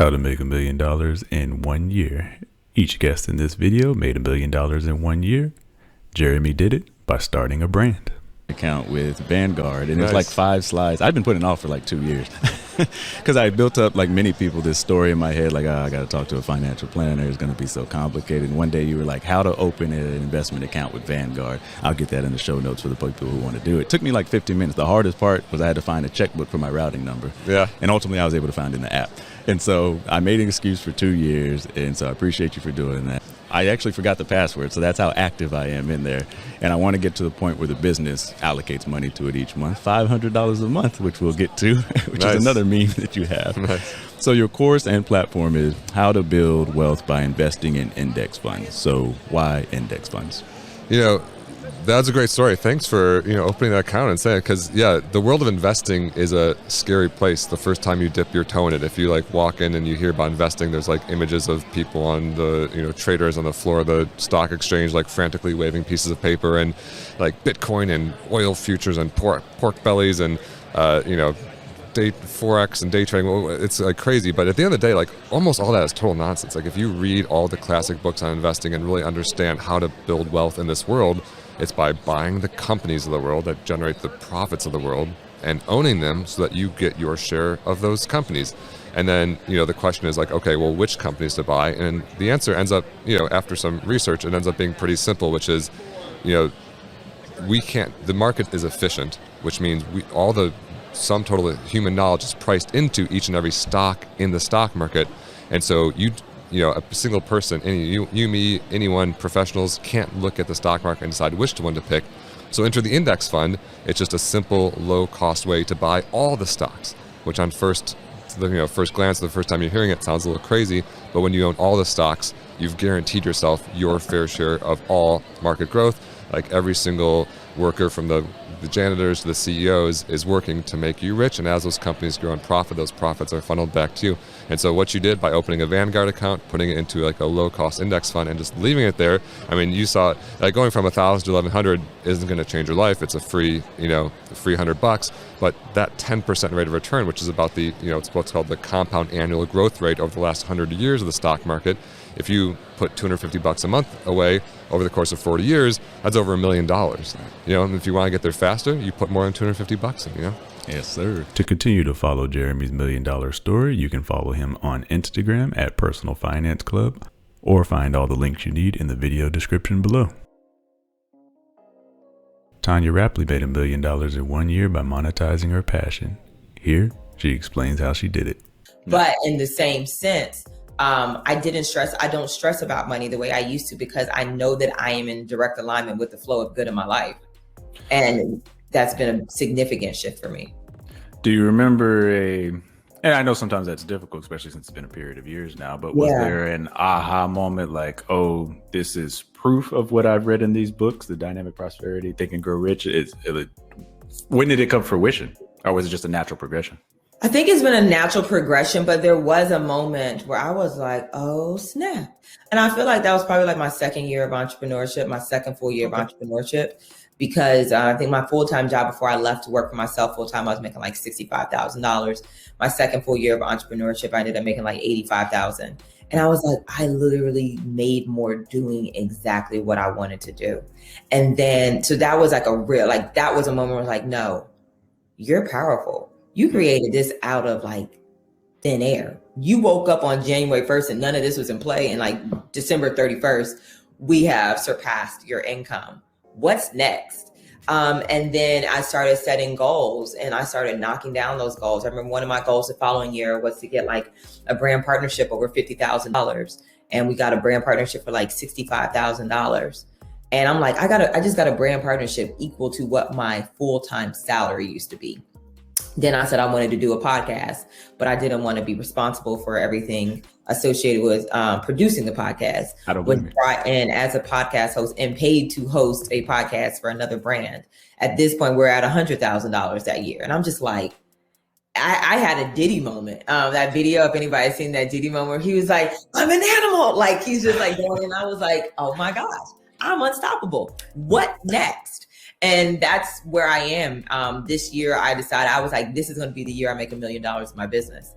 How to make $1 million in 1 year. Each guest in this video made $1 million in 1 year. Jeremy did it by starting a brand account with Vanguard, and it's like 5 slides. I've been putting it off for like 2 years because I built up, like many people, this story in my head, like, I got to talk to a financial planner. It's going to be so complicated. And one day you were like, how to open an investment account with Vanguard. I'll get that in the show notes for the people who want to do it. It took me like 15 minutes. The hardest part was I had to find a checkbook for my routing number. Yeah. And ultimately I was able to find it in the app. And so I made an excuse for 2 years, and so I appreciate you for doing that. I actually forgot the password, so that's how active I am in there. And I want to get to the point where the business allocates money to it each month, $500 a month, which we'll get to, which is another meme that you have. Nice. So your course and platform is how to build wealth by investing in index funds. So why index funds? You know, that's a great story. Thanks for, opening that account and saying it, because the world of investing is a scary place the first time you dip your toe in it. If you walk in and you hear about investing, there's images of people on the traders on the floor of the stock exchange frantically waving pieces of paper, and Bitcoin and oil futures and pork bellies and day forex and day trading. It's crazy, but at the end of the day, almost all that is total nonsense. If you read all the classic books on investing and really understand how to build wealth in this world, it's by buying the companies of the world that generate the profits of the world and owning them so that you get your share of those companies. And then, the question is okay, well, which companies to buy? And the answer ends up, after some research, it ends up being pretty simple, which is, the market is efficient, which means all the sum total of human knowledge is priced into each and every stock in the stock market. And so a single person, me, anyone, professionals can't look at the stock market and decide which one to pick. So enter the index fund. It's just a simple, low-cost way to buy all the stocks, which on first glance, the first time you're hearing it, sounds a little crazy. But when you own all the stocks, you've guaranteed yourself your fair share of all market growth. Every single worker, from the janitors to the CEOs, is working to make you rich, and as those companies grow in profit, those profits are funneled back to you. And so what you did by opening a Vanguard account, putting it into a low-cost index fund, and just leaving it there, you saw going from 1,000 to 1,100 isn't going to change your life. It's a free $100, but that 10% rate of return, which is about it's what's called the compound annual growth rate over the last 100 years of the stock market. If you put $250 a month away over the course of 40 years, that's over $1 million. And if you want to get there faster, you put more than $250 in, Yes, sir. To continue to follow Jeremy's $1 million story, you can follow him on Instagram at Personal Finance Club, or find all the links you need in the video description below. Tonya Rapley made $1 million in 1 year by monetizing her passion. Here, she explains how she did it. But in the same sense, I don't stress about money the way I used to, because I know that I am in direct alignment with the flow of good in my life. And that's been a significant shift for me. Do you remember and I know sometimes that's difficult, especially since it's been a period of years now, but was there an aha moment oh, this is proof of what I've read in these books, the Dynamic Prosperity, Think and Grow Rich? When did it come to fruition? Or was it just a natural progression? I think it's been a natural progression, but there was a moment where I was like, oh, snap. And I feel like that was probably my second year of entrepreneurship, my second full year of entrepreneurship, because I think my full-time job before I left to work for myself full-time, I was making $65,000. My second full year of entrepreneurship, I ended up making $85,000. And I was like, I literally made more doing exactly what I wanted to do. And then, so that was that was a moment where I was like, no, you're powerful. You created this out of thin air. You woke up on January 1st and none of this was in play. And December 31st, we have surpassed your income. What's next? And then I started setting goals and I started knocking down those goals. I remember one of my goals the following year was to get a brand partnership over $50,000. And we got a brand partnership for $65,000. And I'm like, I just got a brand partnership equal to what my full-time salary used to be. Then I said I wanted to do a podcast, but I didn't want to be responsible for everything associated with producing the podcast. I don't blame you. Brought in as a podcast host and paid to host a podcast for another brand. At this point, we're at $100,000 that year. And I'm just like, I had a Diddy moment. That video, if anybody's seen that Diddy moment, where he was like, I'm an animal. He's just going, and I was like, oh my gosh, I'm unstoppable. What next? And that's where I am. This year, I decided, I was like, this is going to be the year I make $1 million in my business.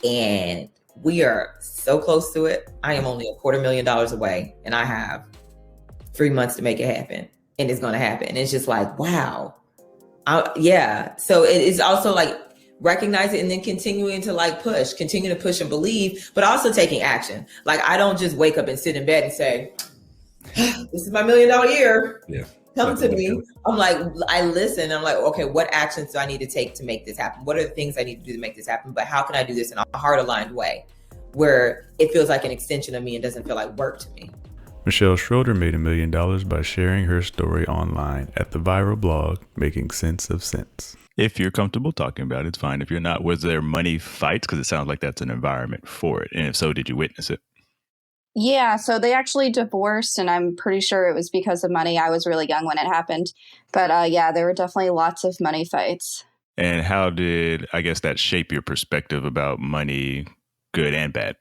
And we are so close to it. I am only $250,000 away, and I have 3 months to make it happen, and it's going to happen. And it's just like, wow. Yeah. So it is also like recognize it and then continuing to like continue to push and believe, but also taking action. Like, I don't just wake up and sit in bed and say, this is my $1 million year. Yeah. Come to me. I'm like, I listen. I'm like, okay, what actions do I need to take to make this happen? What are the things I need to do to make this happen? But how can I do this in a heart aligned way where it feels like an extension of me and doesn't feel like work to me? Michelle Schroeder made $1 million by sharing her story online at the viral blog, Making Sense of Sense. If you're comfortable talking about it, it's fine. If you're not, was there money fights? Because it sounds like that's an environment for it. And if so, did you witness it? Yeah, so they actually divorced, and I'm pretty sure it was because of money. I was really young when it happened. But yeah, there were definitely lots of money fights. And how did, I guess, that shape your perspective about money, good and bad?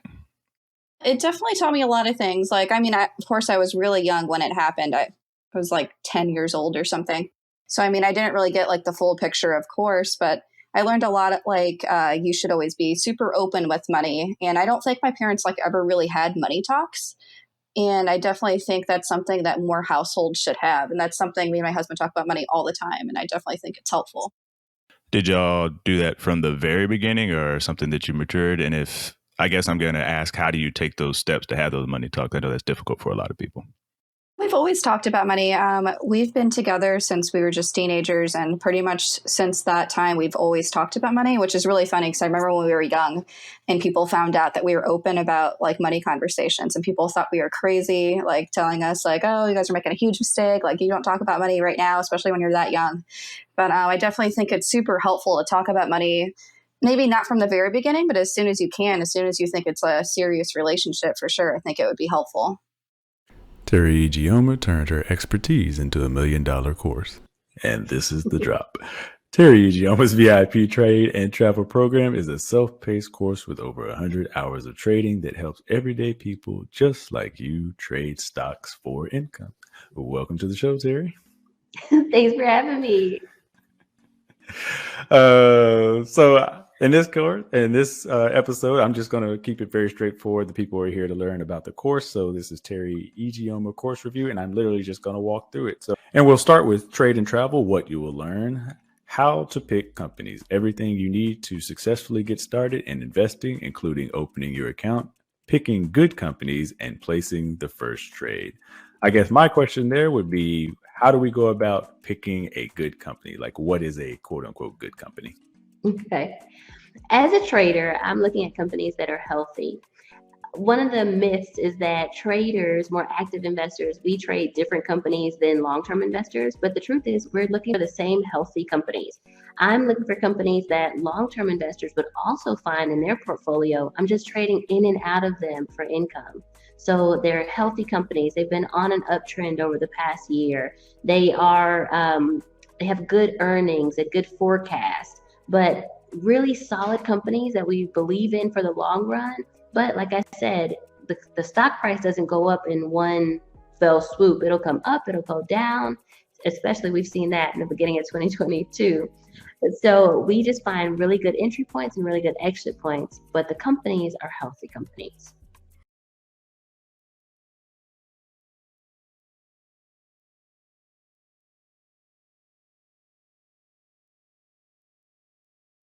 It definitely taught me a lot of things. Like, I mean, of course, I was really young when it happened. I was like 10 years old or something. So, I mean, I didn't really get like the full picture, of course, but I learned a lot. Like, you should always be super open with money. And I don't think my parents like ever really had money talks. And I definitely think that's something that more households should have. And that's something me and my husband talk about money all the time. And I definitely think it's helpful. Did y'all do that from the very beginning or something that you matured? And if, I guess I'm going to ask, how do you take those steps to have those money talks? I know that's difficult for a lot of people. We've always talked about money. We've been together since we were just teenagers, and pretty much since that time, we've always talked about money, which is really funny because I remember when we were young and people found out that we were open about like money conversations, and people thought we were crazy, like telling us like, oh, you guys are making a huge mistake. Like, you don't talk about money right now, especially when you're that young. But I definitely think it's super helpful to talk about money. Maybe not from the very beginning, but as soon as you can, as soon as you think it's a serious relationship, for sure, I think it would be helpful. Teri Ijeoma turned her expertise into $1 million course. And this is the drop. Teri Ijeoma's VIP trade and travel program is a self-paced course with over 100 hours of trading that helps everyday people just like you trade stocks for income. Welcome to the show, Teri. Thanks for having me. So in this episode, I'm just going to keep it very straightforward. The people are here to learn about the course. So this is Teri Ijeoma course review, and I'm literally just going to walk through it. And we'll start with trade and travel, what you will learn, how to pick companies, everything you need to successfully get started in investing, including opening your account, picking good companies, and placing the first trade. I guess my question there would be, how do we go about picking a good company? Like, what is a quote unquote good company? Okay. As a trader, I'm looking at companies that are healthy. One of the myths is that traders, more active investors, we trade different companies than long-term investors. But the truth is, we're looking for the same healthy companies. I'm looking for companies that long-term investors would also find in their portfolio. I'm just trading in and out of them for income. So they're healthy companies. They've been on an uptrend over the past year. They have good earnings, a good forecast, but really solid companies that we believe in for the long run. But like I said, the stock price doesn't go up in one fell swoop. It'll come up, it'll go down, especially we've seen that in the beginning of 2022. So we just find really good entry points and really good exit points, but the companies are healthy companies.